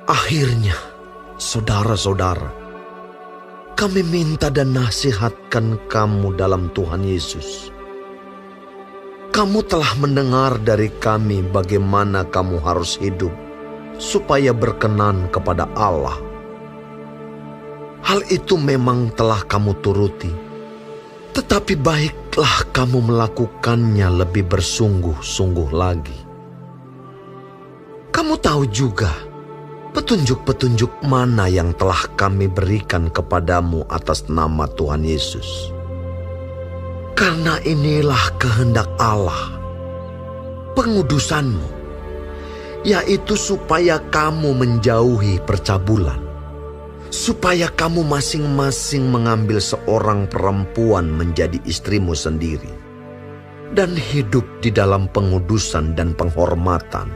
Akhirnya, saudara-saudara, kami minta dan nasihatkan kamu dalam Tuhan Yesus. Kamu telah mendengar dari kami bagaimana kamu harus hidup supaya berkenan kepada Allah. Hal itu memang telah kamu turuti, tetapi baiklah kamu melakukannya lebih bersungguh-sungguh lagi. Kamu tahu juga petunjuk-petunjuk mana yang telah kami berikan kepadamu atas nama Tuhan Yesus. Karena inilah kehendak Allah, pengudusanmu, yaitu supaya kamu menjauhi percabulan, supaya kamu masing-masing mengambil seorang perempuan menjadi istrimu sendiri, dan hidup di dalam pengudusan dan penghormatan,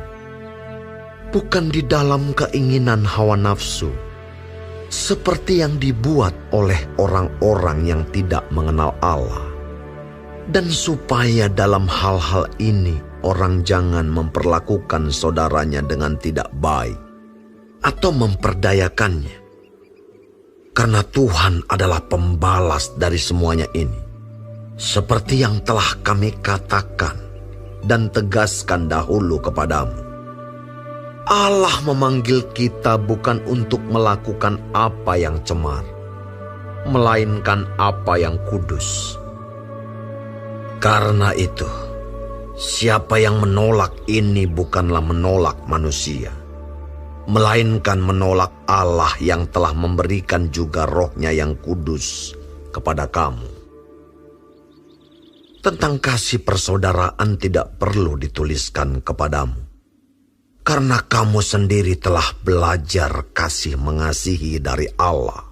bukan di dalam keinginan hawa nafsu, seperti yang dibuat oleh orang-orang yang tidak mengenal Allah. Dan supaya dalam hal-hal ini orang jangan memperlakukan saudaranya dengan tidak baik atau memperdayakannya. Karena Tuhan adalah pembalas dari semuanya ini. Seperti yang telah kami katakan dan tegaskan dahulu kepadamu. Allah memanggil kita bukan untuk melakukan apa yang cemar, melainkan apa yang kudus. Karena itu, siapa yang menolak ini bukanlah menolak manusia, melainkan menolak Allah yang telah memberikan juga Roh-Nya yang kudus kepada kamu. Tentang kasih persaudaraan tidak perlu dituliskan kepadamu, karena kamu sendiri telah belajar kasih mengasihi dari Allah.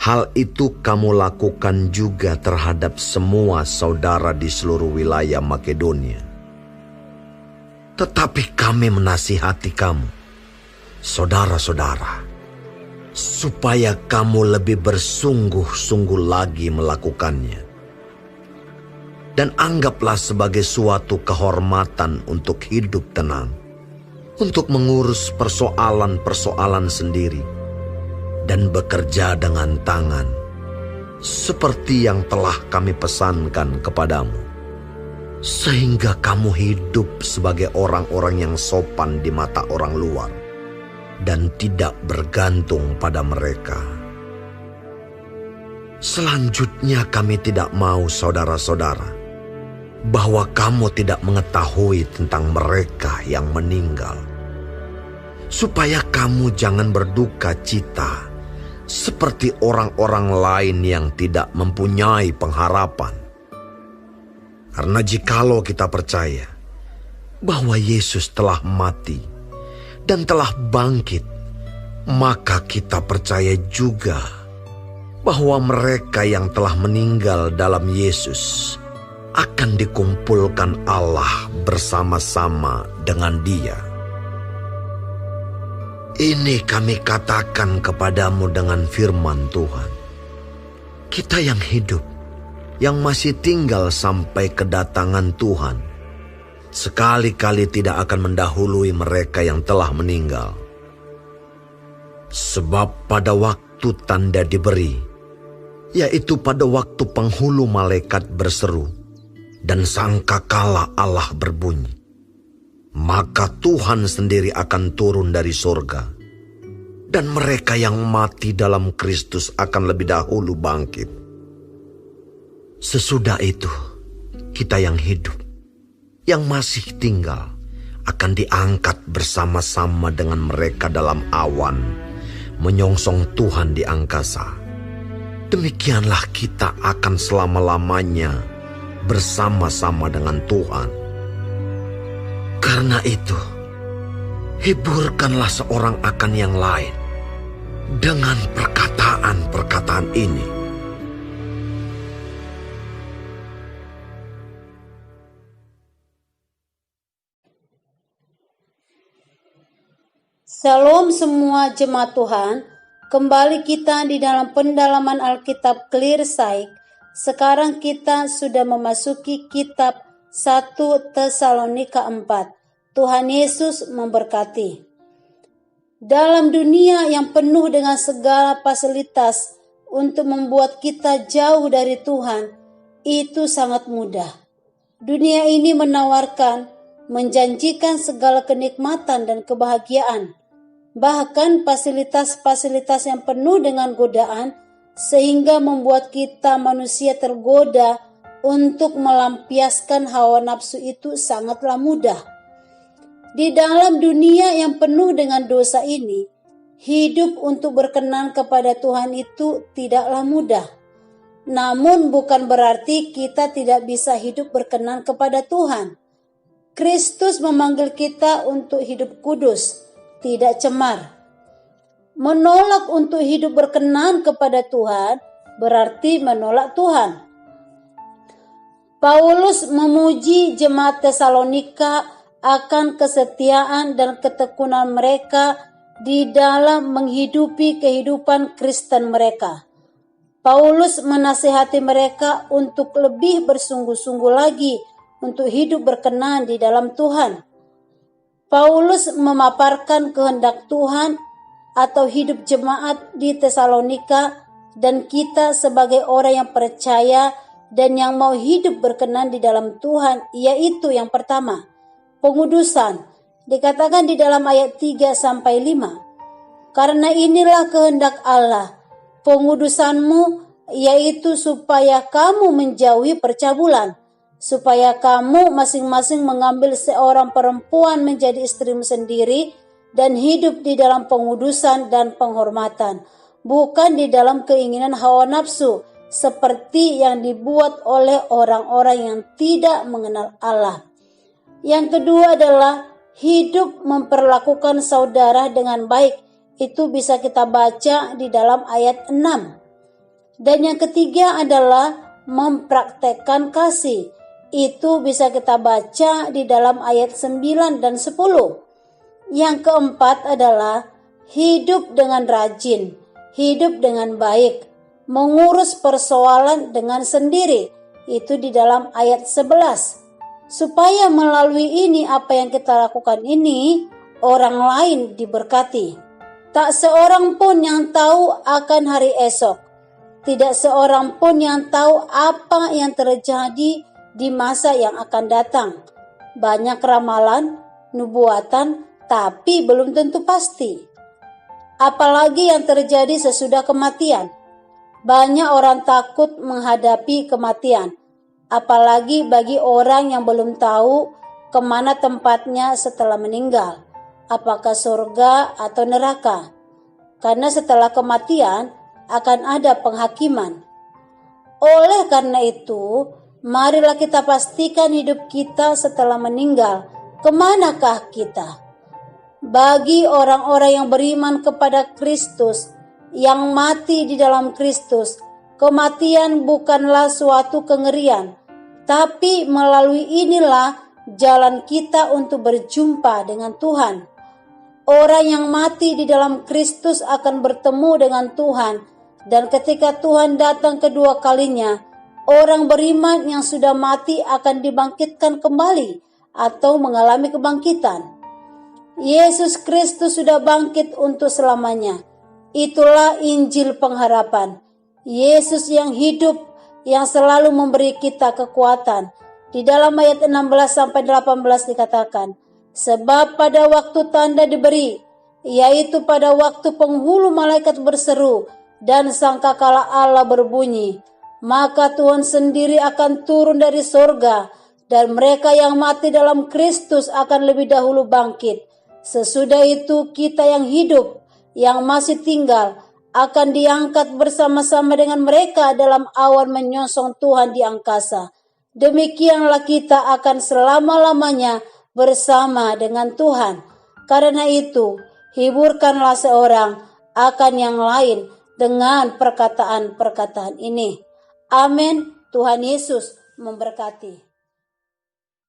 Hal itu kamu lakukan juga terhadap semua saudara di seluruh wilayah Makedonia. Tetapi kami menasihati kamu, saudara-saudara, supaya kamu lebih bersungguh-sungguh lagi melakukannya. Dan anggaplah sebagai suatu kehormatan untuk hidup tenang, untuk mengurus persoalan-persoalan sendiri, dan bekerja dengan tangan, seperti yang telah kami pesankan kepadamu, sehingga kamu hidup sebagai orang-orang yang sopan di mata orang luar, dan tidak bergantung pada mereka. Selanjutnya kami tidak mau, saudara-saudara, bahwa kamu tidak mengetahui tentang mereka yang meninggal, supaya kamu jangan berduka cita seperti orang-orang lain yang tidak mempunyai pengharapan. Karena jikalau kita percaya bahwa Yesus telah mati dan telah bangkit, maka kita percaya juga bahwa mereka yang telah meninggal dalam Yesus akan dikumpulkan Allah bersama-sama dengan Dia. Ini kami katakan kepadamu dengan firman Tuhan. Kita yang hidup, yang masih tinggal sampai kedatangan Tuhan, sekali-kali tidak akan mendahului mereka yang telah meninggal. Sebab pada waktu tanda diberi, yaitu pada waktu penghulu malaikat berseru, dan sangkakala Allah berbunyi, maka Tuhan sendiri akan turun dari surga, dan mereka yang mati dalam Kristus akan lebih dahulu bangkit. Sesudah itu, kita yang hidup, yang masih tinggal, akan diangkat bersama-sama dengan mereka dalam awan, menyongsong Tuhan di angkasa. Demikianlah kita akan selama-lamanya bersama-sama dengan Tuhan. Karena itu, hiburkanlah seorang akan yang lain dengan perkataan-perkataan ini. Shalom semua jemaat Tuhan. Kembali kita di dalam pendalaman Alkitab Clear Sight. Sekarang kita sudah memasuki kitab 1 Tesalonika 4. Tuhan Yesus memberkati. Dalam dunia yang penuh dengan segala fasilitas untuk membuat kita jauh dari Tuhan, itu sangat mudah. Dunia ini menawarkan, menjanjikan segala kenikmatan dan kebahagiaan, bahkan fasilitas-fasilitas yang penuh dengan godaan, sehingga membuat kita manusia tergoda untuk melampiaskan hawa nafsu itu sangatlah mudah. Di dalam dunia yang penuh dengan dosa ini, hidup untuk berkenan kepada Tuhan itu tidaklah mudah. Namun bukan berarti kita tidak bisa hidup berkenan kepada Tuhan. Kristus memanggil kita untuk hidup kudus, tidak cemar. Menolak untuk hidup berkenan kepada Tuhan berarti menolak Tuhan. Paulus memuji jemaat Tesalonika akan kesetiaan dan ketekunan mereka di dalam menghidupi kehidupan Kristen mereka. Paulus menasihati mereka untuk lebih bersungguh-sungguh lagi untuk hidup berkenan di dalam Tuhan. Paulus memaparkan kehendak Tuhan atau hidup jemaat di Tesalonika, dan kita sebagai orang yang percaya dan yang mau hidup berkenan di dalam Tuhan, yaitu yang pertama, pengudusan. Dikatakan di dalam ayat 3-5. Karena inilah kehendak Allah, pengudusanmu, yaitu supaya kamu menjauhi percabulan, supaya kamu masing-masing mengambil seorang perempuan menjadi istrimu sendiri dan hidup di dalam pengudusan dan penghormatan, bukan di dalam keinginan hawa nafsu, seperti yang dibuat oleh orang-orang yang tidak mengenal Allah. Yang kedua adalah hidup memperlakukan saudara dengan baik. Itu bisa kita baca di dalam ayat 6. Dan yang ketiga adalah mempraktekkan kasih. Itu bisa kita baca di dalam ayat 9 dan 10. Yang keempat adalah hidup dengan rajin, hidup dengan baik, mengurus persoalan dengan sendiri. Itu di dalam ayat 11. Supaya melalui ini, apa yang kita lakukan ini, orang lain diberkati. Tak seorang pun yang tahu akan hari esok. Tidak seorang pun yang tahu apa yang terjadi di masa yang akan datang. Banyak ramalan, nubuatan, tapi belum tentu pasti. Apalagi yang terjadi sesudah kematian. Banyak orang takut menghadapi kematian. Apalagi bagi orang yang belum tahu kemana tempatnya setelah meninggal, apakah surga atau neraka. Karena setelah kematian akan ada penghakiman. Oleh karena itu, marilah kita pastikan hidup kita setelah meninggal, kemanakah kita? Bagi orang-orang yang beriman kepada Kristus, yang mati di dalam Kristus, kematian bukanlah suatu kengerian. Tapi melalui inilah jalan kita untuk berjumpa dengan Tuhan. Orang yang mati di dalam Kristus akan bertemu dengan Tuhan. Dan ketika Tuhan datang kedua kalinya, orang beriman yang sudah mati akan dibangkitkan kembali atau mengalami kebangkitan. Yesus Kristus sudah bangkit untuk selamanya. Itulah Injil pengharapan. Yesus yang hidup, yang selalu memberi kita kekuatan. Di dalam ayat 16-18 dikatakan, sebab pada waktu tanda diberi, yaitu pada waktu penghulu malaikat berseru dan sangkakala Allah berbunyi, maka Tuhan sendiri akan turun dari sorga, dan mereka yang mati dalam Kristus akan lebih dahulu bangkit. Sesudah itu kita yang hidup, yang masih tinggal, akan diangkat bersama-sama dengan mereka dalam awan menyongsong Tuhan di angkasa. Demikianlah kita akan selama-lamanya bersama dengan Tuhan. Karena itu, hiburkanlah seorang akan yang lain dengan perkataan-perkataan ini. Amin. Tuhan Yesus memberkati.